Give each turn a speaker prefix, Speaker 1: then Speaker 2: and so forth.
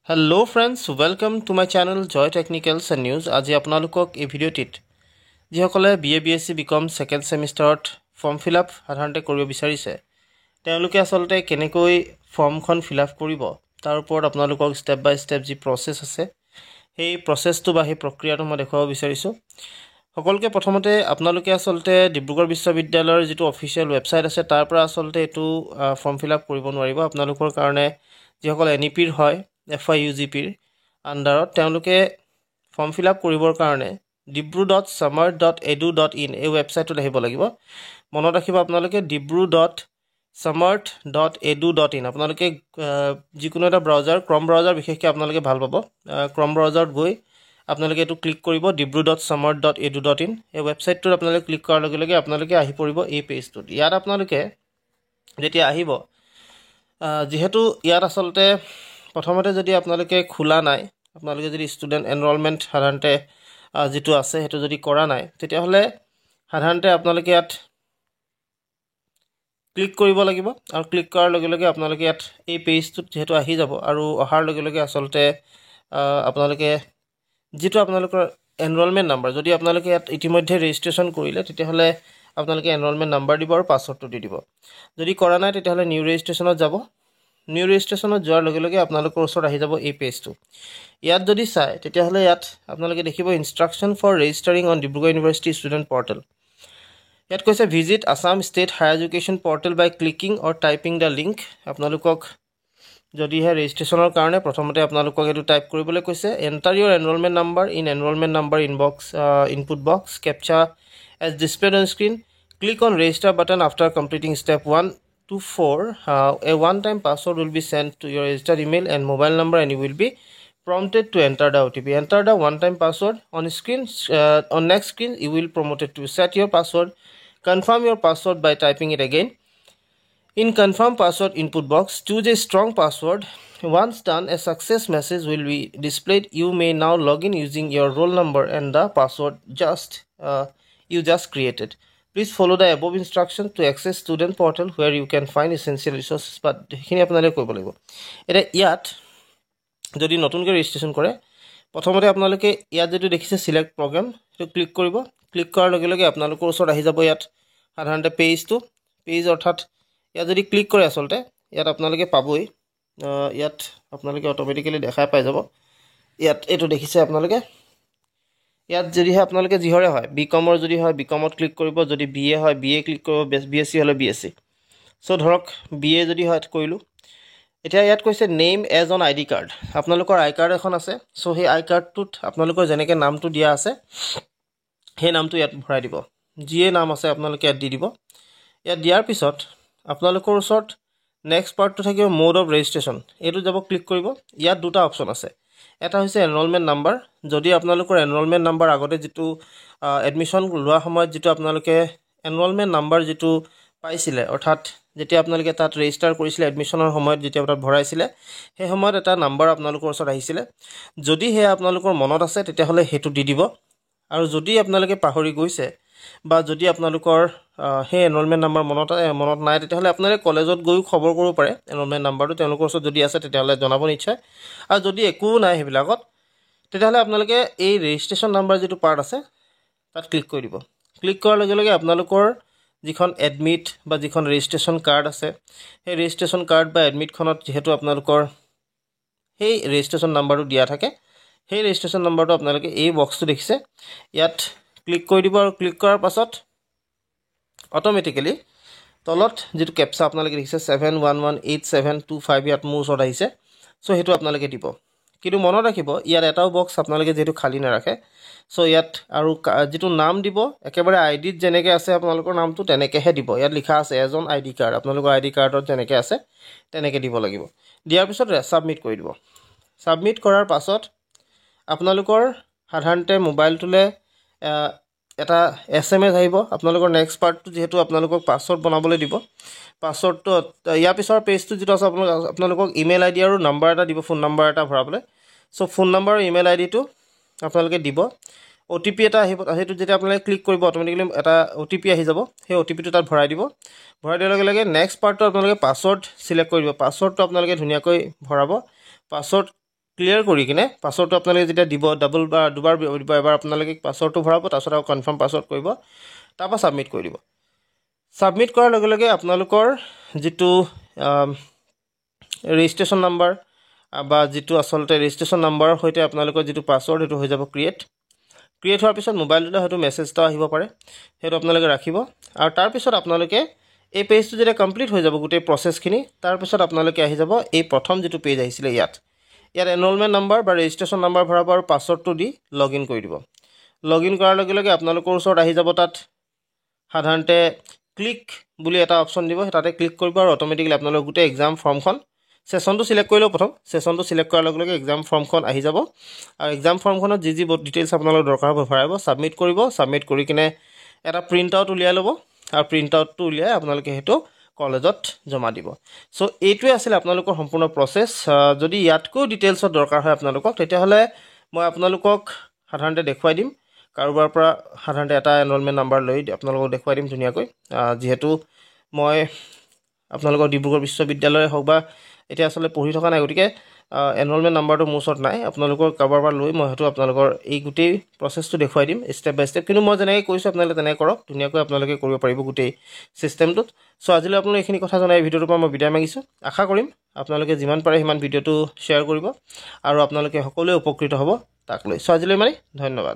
Speaker 1: Hello friends, welcome to my channel Joy Technicals and News. আজি আপোনালোকক এই ভিডিঅ'টিত যিসকলে BA BSc BCom সেকেন্ড সেমিষ্টাৰত ফৰ্ম ফিল আপ সাধাৰণতে কৰিব বিচাৰিছে তেওঁলোকে আসলতে কেনেকৈ ফৰ্মখন ফিল আপ কৰিব তাৰ ওপৰত আপোনালোকক ষ্টেপ বাই ষ্টেপ যি প্ৰসেছ আছে সেই প্ৰসেছটো বা সেই প্ৰক্ৰিয়াটো মই দেখুৱাব বিচাৰিছো সকলোকে প্ৰথমতে আপোনালোকে আসলতে ডিব্ৰুগড় বিশ্ববিদ্যালয়ৰ যিটো অফিচিয়েল ৱেবছাইট আছে তাৰ পৰা আসলতে এটো ফৰ্ম ফিল আপ কৰিব নোৱাৰিব আপোনালোকৰ কাৰণে যিসকল NEPৰ হয় FIUGPৰ আন্ডাৰত তেওঁলোকে ফৰ্ম ফিল আপ কৰিবৰ কাৰণে dibru.samarth.edu.in এই ৱেবছাইটত আহিব লাগিব মনত ৰাখিব আপোনালোকে dibru.samarth.edu.in আপোনালোকে যিকোনো এটা ব্ৰাউজাৰ ক্ৰম ব্ৰাউজাৰ বিশেষকৈ আপোনালোকে ভাল পাব ক্ৰম ব্ৰাউজাৰত গৈ আপোনালোকে এটো ক্লিক কৰিব dibru.samarth.edu.in এই ৱেবছাইটটোত আপোনালোকে ক্লিক কৰাৰ লগে লগে আপোনালোকে আহি পৰিব এই পেজটোত ইয়াত আপোনালোকে যেতিয়া আহিব যেহেতু ইয়াত আসলতে প্ৰথমতে যদি আপোনালোকে খোলা নাই আপোনালোকে যদি ষ্টুডেন্ট এনৰলমেন্ট সাধাৰণতে যেটো আছে হেতু যদি কৰা নাই তেতিয়া হলে সাধাৰণতে আপোনালোকে ইয়াত ক্লিক কৰিব লাগিব আৰু ক্লিক কৰাৰ লগে লগে আপোনালোকে ইয়াত এই পেজটোত যেহেতু আহি যাব আৰু অহাৰ লগে লগে আসলতে আপোনালোকে যেটো আপোনালোকৰ এনৰলমেন্ট নাম্বাৰ যদি আপোনালোকে ইয়াত ইতিমধ্যে ৰেজিষ্ট্ৰেচন কৰিলে তেতিয়া হলে আপোনালোকে এনৰলমেন্ট নাম্বাৰ দিব আৰু পাছৱৰ্ডটো দি দিব যদি কৰা নাই তেতিয়া হলে নিউ ৰেজিষ্ট্ৰেচনত যাব নিউ ৰেজিষ্ট্ৰেচনত যোৱাৰ লগে লগে আপোনালোকৰ ওচৰত আহি যাব এই পেজটো ইয়াত যদি চাই তেতিয়া হলে ইয়াত আপোনালোকে দেখিব instruction for registering on Dibrugarh university student portal ইয়াত কৈছে visit Assam state higher education portal by clicking or typing the link আপোনালোকক যদি হে ৰেজিষ্ট্ৰেচনৰ কাৰণে প্ৰথমতে আপোনালোকক এটো টাইপ কৰিবলৈ কৈছে enter your enrolment number in enrolment number inbox input box captcha as displayed on screen click on register button after completing step 1 to 4 a one-time password will be sent to your registered email and mobile number and you will be prompted to enter the OTP enter the one-time password on screen on next screen you will promoted to set your password confirm your password by typing it again in confirm password input box choose a strong password once done a success message will be displayed you may now log in using your roll number and the password you just created please follow the above instruction to access student portal where you can find essential resources but হেখিনি আপোনালোকে কৰিব লাগিব এটা ইয়াত যদি নতুনকৈ registration কৰে প্ৰথমতে আপোনালোকে ইয়াত যেটো দেখিছে সিলেক্ট প্ৰগ্ৰাম হেতু ক্লিক কৰিব ক্লিক কৰাৰ লগে লগে আপোনালোকৰ ওচৰত আহি যাব ইয়াত সাধাৰণতে পেজ অৰ্থাৎ ইয়াত যদি ক্লিক কৰে আসলতে ইয়াত আপোনালোকে পাবই ইয়াত আপোনালোকে অটোমেটিক্যালি দেখাই পাই যাব ইয়াত এটো দেখিছে আপোনালোকে ইয়াত যদি আপোনালোকে জিহৰে হয় বিকমৰ যদি হয় বিকমত ক্লিক কৰিব যদি বিএ হয় বিএ ক্লিক কৰিব বিএসসি হলে বিএসসি সো ধৰক বিএ যদি হয় কৰিলো এতিয়া ইয়াত কৈছে name as on ID card আপোনালোকৰ আই কাৰ্ড এখন আছে সো সেই আই কাৰ্ডটোত আপোনালোকৰ জেনেকে নামটো দিয়া আছে সেই নামটো ইয়াত ভৰাই দিব জিএ নাম আছে আপোনালোকে ইয়াত দি দিব ইয়াত দিয়াৰ পিছত আপোনালোকৰ ওচৰত নেক্সট পাৰ্টটো থাকিব মোড অফ ৰেজিষ্ট্ৰেচন এটো যাব ক্লিক কৰিব ইয়াত দুটা অপচন আছে এটা হৈছে এনৰলমেন্ট নাম্বাৰ যদি আপোনালোকৰ এনৰলমেন্ট নাম্বাৰ আগতে যেটো এডমিশন লোৱা সময়ত যেটো আপোনালোকে এনৰলমেন্ট নাম্বাৰ যেটো পাইছিলে অৰ্থাৎ যেতিয়া আপোনালোকে তাত ৰেজিষ্টাৰ কৰিছিলে এডমিশনৰ সময়ত যেতিয়া তাত ভৰাইছিলে সেই সময়ত এটা নাম্বাৰ আপোনালোকৰ ওচৰত আহিছিলে যদি হে আপোনালোকৰ মনত আছে তেতিয়া হলে হেতু দি দিব আৰু যদি আপোনালোকে পাহৰি গৈছে বা যদি আপোনালোকৰ হে এনৰলমেন্ট নাম্বাৰ মনত নাই তেতিয়া হলে আপোনালোকে কলেজত গৈ খবৰ কৰিব পাৰে এনৰলমেন্ট নাম্বাৰটো তেওঁলোকৰ ওচৰত যদি আছে তেতিয়া হলে জনাব নিশ্চয় আৰু যদি একো নাই হেবিলাকত তেতিয়া হলে আপোনালোকে এই ৰেজিষ্ট্ৰেচন নাম্বাৰ যেটো পাৰ্ট আছে তাত ক্লিক কৰি দিব ক্লিক কৰাৰ লগে লগে আপোনালোকৰ যিখন এডমিট বা যিখন ৰেজিষ্ট্ৰেচন কাৰ্ড আছে সেই ৰেজিষ্ট্ৰেচন কাৰ্ড বা এডমিট খনত যেহেতু আপোনালোকৰ সেই ৰেজিষ্ট্ৰেচন নাম্বাৰটো দিয়া থাকে সেই ৰেজিষ্ট্ৰেচন নাম্বাৰটো আপোনালোকে এই বক্সটো দেখিছে ইয়াত ক্লিক কৰি দিব আৰু ক্লিক কৰাৰ পাছত অটোমেটিক্যালি তলত যেটো ক্যাপচা আপোনালোকে দেখিছে 711872 ইয়াত মোৰ ওচৰত আহিছে সো হেতু আপোনালোকে দিব কিন্তু মনত ৰাখিব ইয়াত এটাও বক্স আপোনালোকে যেটো খালি নাৰাখে সো ইয়াত আৰু যেটো নাম দিব একেবাৰে আইডিত জেনেকে আছে আপোনালোকৰ নামটো তেনেকেহে দিব ইয়াত লিখা আছে এজন আইডি কাৰ্ড আপোনালোকৰ আইডি কাৰ্ডত জেনেকে আছে তেনেকে দিব লাগিব দিয়াৰ পিছত সাবমিট কৰি দিব সাবমিট কৰাৰ পাছত আপোনালোকৰ সাধাৰণতে মোবাইলটোলে এটা এসএমএস আহিব আপোনালোকৰ নেক্সট পাৰ্টটো যেহেতু আপোনালোকক পাছৱৰ্ড বনাবলৈ দিব পাছৱৰ্ডটো ইয়াৰ পিছৰ পেজটো যেটো আছে আপোনালোকক ইমেইল আইডি আৰু নাম্বাৰ এটা দিব ফোন নাম্বাৰ এটা ভৰাবলৈ সো ফোন নাম্বাৰ আৰু ইমেইল আইডিটো আপোনালোকে দিব OTP এটা আহিব হেতু যেতিয়া আপোনালোকে ক্লিক কৰিব অটোমেটিক্যালি এটা OTP আহি যাব সেই OTPটো তাত ভৰাই দিব ভৰাই দিয়াৰ লগে লগে নেক্সট পাৰ্টটো আপোনালোকে পাছৱৰ্ড সিলেক্ট কৰি দিব পাছৱৰ্ডটো আপোনালোকে ধুনিয়াকৈ ভৰাব পাছৱৰ্ড ক্লিয়াৰ কৰি কিনে পাছৱৰ্ডটো আপোনালোকে যেতিয়া দিব ডাবল বা দুবাৰ দিব এবাৰ আপোনালোকে পাছৱৰ্ডটো ভৰাব তাৰপিছত আৰু কনফাৰ্ম পাছৱৰ্ড কৰিব তাৰপৰা ছাবমিট কৰি দিব ছাবমিট কৰাৰ লগে লগে আপোনালোকৰ যিটো ৰেজিষ্ট্ৰেশ্যন নাম্বাৰ বা যিটো আচলতে ৰেজিষ্ট্ৰেশ্যন নাম্বাৰৰ সৈতে আপোনালোকৰ যিটো পাছৱৰ্ড সেইটো হৈ যাব ক্ৰিয়েট হোৱাৰ পিছত মোবাইলটোতে হয়তো মেছেজ এটা আহিব পাৰে সেইটো আপোনালোকে ৰাখিব আৰু তাৰপিছত আপোনালোকে এই পেজটো যেতিয়া কমপ্লিট হৈ যাব গোটেই প্ৰচেছখিনি তাৰপিছত আপোনালোকে আহি যাব এই প্ৰথম যিটো পেজ আহিছিলে ইয়াত এনৰলমেণ্ট নাম্বাৰ বা ৰেজিষ্ট্ৰেশ্যন নাম্বাৰ ভৰাব আৰু পাছৱৰ্ডটো দি লগ ইন কৰি দিব লগ ইন কৰাৰ লগে লগে আপোনালোকৰ ওচৰত আহি যাব তাত সাধাৰণতে ক্লিক বুলি এটা অপশ্যন দিব তাতে ক্লিক কৰিব আৰু অট'মেটিকেলি আপোনালোকৰ গোটেই এক্সাম ফৰ্মখন সেশনটো সিলেক্ট কৰি লওক প্ৰথম সেশনটো সিলেক্ট কৰাৰ লগে লগে এক্সাম ফৰ্মখন আহি যাব আৰু এক্সাম ফৰ্মখনত যি ডিটেইলছ আপোনালোকৰ দৰকাৰ হ'ব ভৰাব ছাবমিট কৰিব ছাবমিট কৰি কিনে এটা প্ৰিণ্ট আউট উলিয়াই ল'ব আৰু প্ৰিণ্ট আউটটো উলিয়াই আপোনালোকে সেইটো কলেজত জমা দিব সো এইটোৱে আছিল আপোনালোকৰ সম্পূৰ্ণ প্ৰচেছ যদি ইয়াতকৈ ডিটেইলছত দৰকাৰ হয় আপোনালোকক তেতিয়াহ'লে মই আপোনালোকক সাধাৰণতে দেখুৱাই দিম কাৰোবাৰ পৰা সাধাৰণতে এটা এনৰলমেণ্ট নাম্বাৰ লৈ আপোনালোকক দেখুৱাই দিম ধুনীয়াকৈ যিহেতু মই আপোনালোকৰ ডিব্ৰুগড় বিশ্ববিদ্যালয় হওক বা এতিয়া আচলতে পঢ়ি থকা নাই গতিকে এনৰলমেণ্ট নাম্বাৰটো মোৰ ওচৰত নাই আপোনালোকৰ কাৰোবাৰ পৰা লৈ মই হয়তো আপোনালোকৰ এই গোটেই প্ৰচেছটো দেখুৱাই দিম ষ্টেপ বাই ষ্টেপ কিন্তু মই যেনেকৈ কৈছোঁ আপোনালোকে তেনেকৈ কৰক ধুনীয়াকৈ আপোনালোকে কৰিব পাৰিব গোটেই ছিষ্টেমটোত চ' আজিলৈ আপোনালোকে এইখিনি কথা জনাই ভিডিঅ'টোৰ পৰা মই বিদায় মাগিছোঁ আশা কৰিম আপোনালোকে যিমান পাৰে সিমান ভিডিঅ'টো শ্বেয়াৰ কৰিব আৰু আপোনালোকে সকলোৱে উপকৃত হ'ব তাক লৈ চ' আজিলৈ মানে ধন্যবাদ